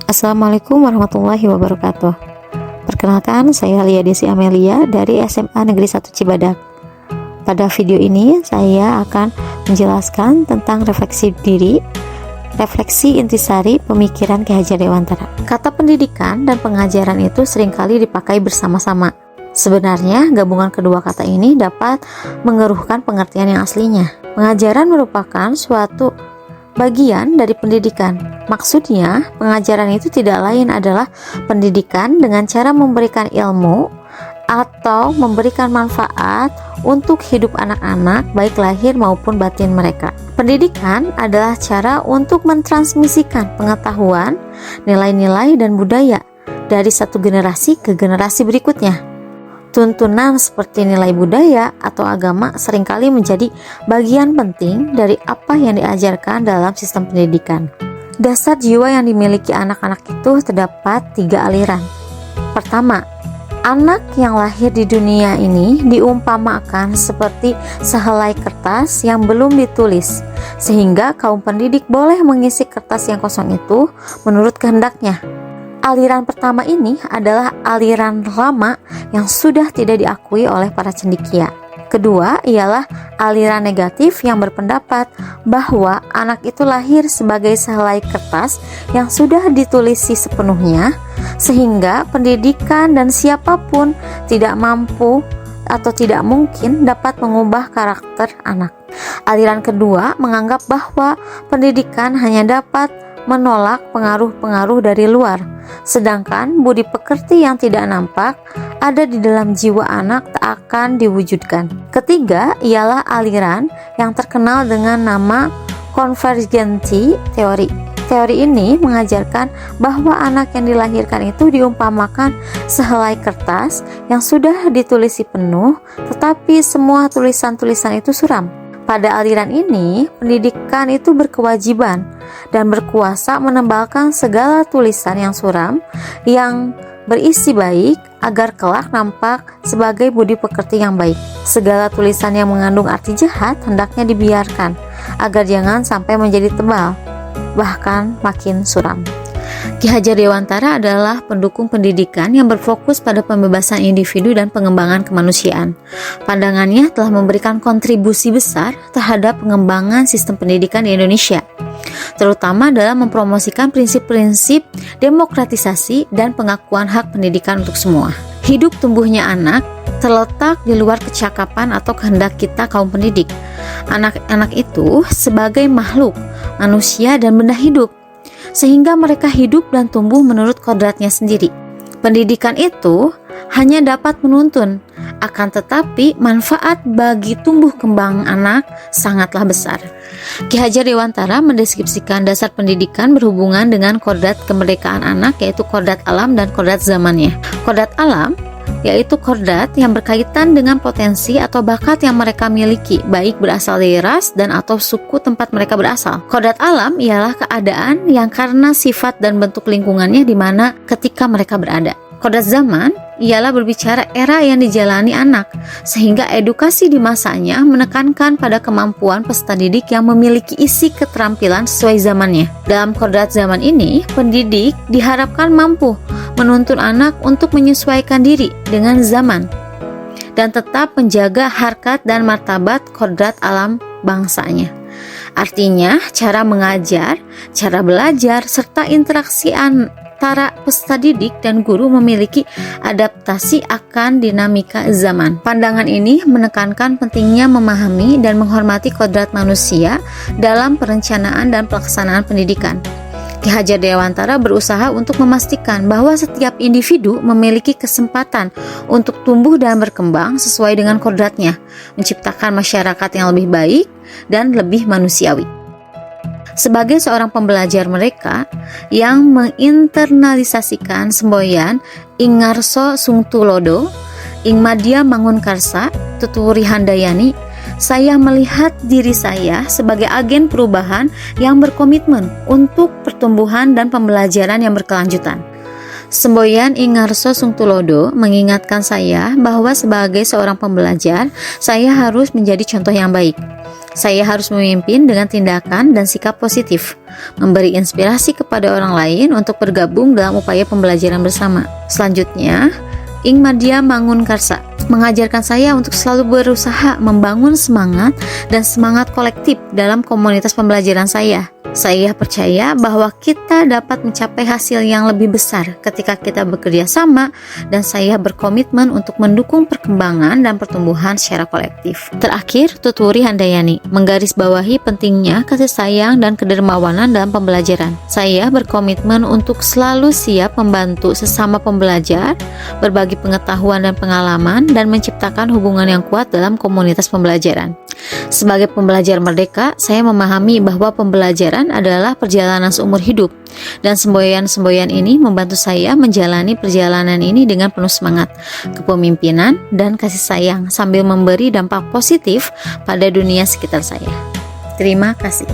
Assalamualaikum warahmatullahi wabarakatuh. Perkenalkan, saya Lia Desi Amelia dari SMA Negeri 1 Cibadak. Pada video ini saya akan menjelaskan tentang refleksi diri, refleksi intisari pemikiran Ki Hajar Dewantara. Kata pendidikan dan pengajaran itu seringkali dipakai bersama-sama. Sebenarnya gabungan kedua kata ini dapat mengeruhkan pengertian yang aslinya. Pengajaran merupakan suatu bagian dari pendidikan. Maksudnya, pengajaran itu tidak lain adalah pendidikan dengan cara memberikan ilmu atau memberikan manfaat untuk hidup anak-anak baik lahir maupun batin mereka. Pendidikan adalah cara untuk mentransmisikan pengetahuan, nilai-nilai dan budaya dari satu generasi ke generasi berikutnya. Tuntunan seperti nilai budaya atau agama seringkali menjadi bagian penting dari apa yang diajarkan dalam sistem pendidikan. Dasar jiwa yang dimiliki anak-anak itu terdapat 3 aliran. Pertama, anak yang lahir di dunia ini diumpamakan seperti sehelai kertas yang belum ditulis, sehingga kaum pendidik boleh mengisi kertas yang kosong itu menurut kehendaknya. Aliran pertama ini adalah aliran lama yang sudah tidak diakui oleh para cendekia. Kedua ialah aliran negatif yang berpendapat bahwa anak itu lahir sebagai sehelai kertas yang sudah ditulisi sepenuhnya, sehingga pendidikan dan siapapun tidak mampu atau tidak mungkin dapat mengubah karakter anak. Aliran kedua menganggap bahwa pendidikan hanya dapat menolak pengaruh-pengaruh dari luar, sedangkan budi pekerti yang tidak nampak ada di dalam jiwa anak tak akan diwujudkan. Ketiga ialah aliran yang terkenal dengan nama konvergensi teori. Teori ini mengajarkan bahwa anak yang dilahirkan itu diumpamakan sehelai kertas yang sudah ditulisi penuh, tetapi semua tulisan-tulisan itu suram. Pada aliran ini, pendidikan itu berkewajiban dan berkuasa menebalkan segala tulisan yang suram yang berisi baik agar kelak nampak sebagai budi pekerti yang baik. Segala tulisan yang mengandung arti jahat hendaknya dibiarkan agar jangan sampai menjadi tebal, bahkan makin suram. Ki Hajar Dewantara adalah pendukung pendidikan yang berfokus pada pembebasan individu dan pengembangan kemanusiaan. Pandangannya telah memberikan kontribusi besar terhadap pengembangan sistem pendidikan di Indonesia, terutama dalam mempromosikan prinsip-prinsip demokratisasi dan pengakuan hak pendidikan untuk semua. Hidup tumbuhnya anak terletak di luar kecakapan atau kehendak kita kaum pendidik. Anak-anak itu sebagai makhluk, manusia dan benda hidup, sehingga mereka hidup dan tumbuh menurut kodratnya sendiri. Pendidikan itu hanya dapat menuntun, akan tetapi manfaat bagi tumbuh kembang anak sangatlah besar. Ki Hajar Dewantara mendeskripsikan dasar pendidikan berhubungan dengan kodrat kemerdekaan anak, yaitu kodrat alam dan kodrat zamannya. Kodrat alam yaitu kodrat yang berkaitan dengan potensi atau bakat yang mereka miliki, baik berasal dari ras dan atau suku tempat mereka berasal. Kodrat alam ialah keadaan yang karena sifat dan bentuk lingkungannya di mana ketika mereka berada. Kodrat zaman ialah berbicara era yang dijalani anak, sehingga edukasi di masanya menekankan pada kemampuan peserta didik yang memiliki isi keterampilan sesuai zamannya. Dalam kodrat zaman ini, pendidik diharapkan mampu menuntun anak untuk menyesuaikan diri dengan zaman dan tetap menjaga harkat dan martabat kodrat alam bangsanya. Artinya, cara mengajar, cara belajar, serta interaksi antara peserta didik dan guru memiliki adaptasi akan dinamika zaman. Pandangan ini menekankan pentingnya memahami dan menghormati kodrat manusia dalam perencanaan dan pelaksanaan pendidikan. Ki Hajar Dewantara berusaha untuk memastikan bahwa setiap individu memiliki kesempatan untuk tumbuh dan berkembang sesuai dengan kodratnya, menciptakan masyarakat yang lebih baik dan lebih manusiawi. Sebagai seorang pembelajar mereka yang menginternalisasikan semboyan ing ngarso sungtulodo, ing madya mangunkarsa, tuturi handayani, saya melihat diri saya sebagai agen perubahan yang berkomitmen untuk pertumbuhan dan pembelajaran yang berkelanjutan. Semboyan ing ngarso sungtulodo mengingatkan saya bahwa sebagai seorang pembelajar, saya harus menjadi contoh yang baik. Saya harus memimpin dengan tindakan dan sikap positif, memberi inspirasi kepada orang lain untuk bergabung dalam upaya pembelajaran bersama. Selanjutnya, Ing Madya Mangunkarsa mengajarkan saya untuk selalu berusaha membangun semangat dan semangat kolektif dalam komunitas pembelajaran saya. Saya percaya bahwa kita dapat mencapai hasil yang lebih besar ketika kita bekerja sama, dan saya berkomitmen untuk mendukung perkembangan dan pertumbuhan secara kolektif. Terakhir, Tuturi Handayani menggarisbawahi pentingnya kasih sayang dan kedermawanan dalam pembelajaran. Saya berkomitmen untuk selalu siap membantu sesama pembelajar, berbagi pengetahuan dan pengalaman, dan menciptakan hubungan yang kuat dalam komunitas pembelajaran. Sebagai pembelajar merdeka, saya memahami bahwa pembelajaran adalah perjalanan seumur hidup, dan semboyan-semboyan ini membantu saya menjalani perjalanan ini dengan penuh semangat, kepemimpinan, dan kasih sayang, sambil memberi dampak positif pada dunia sekitar saya. Terima kasih.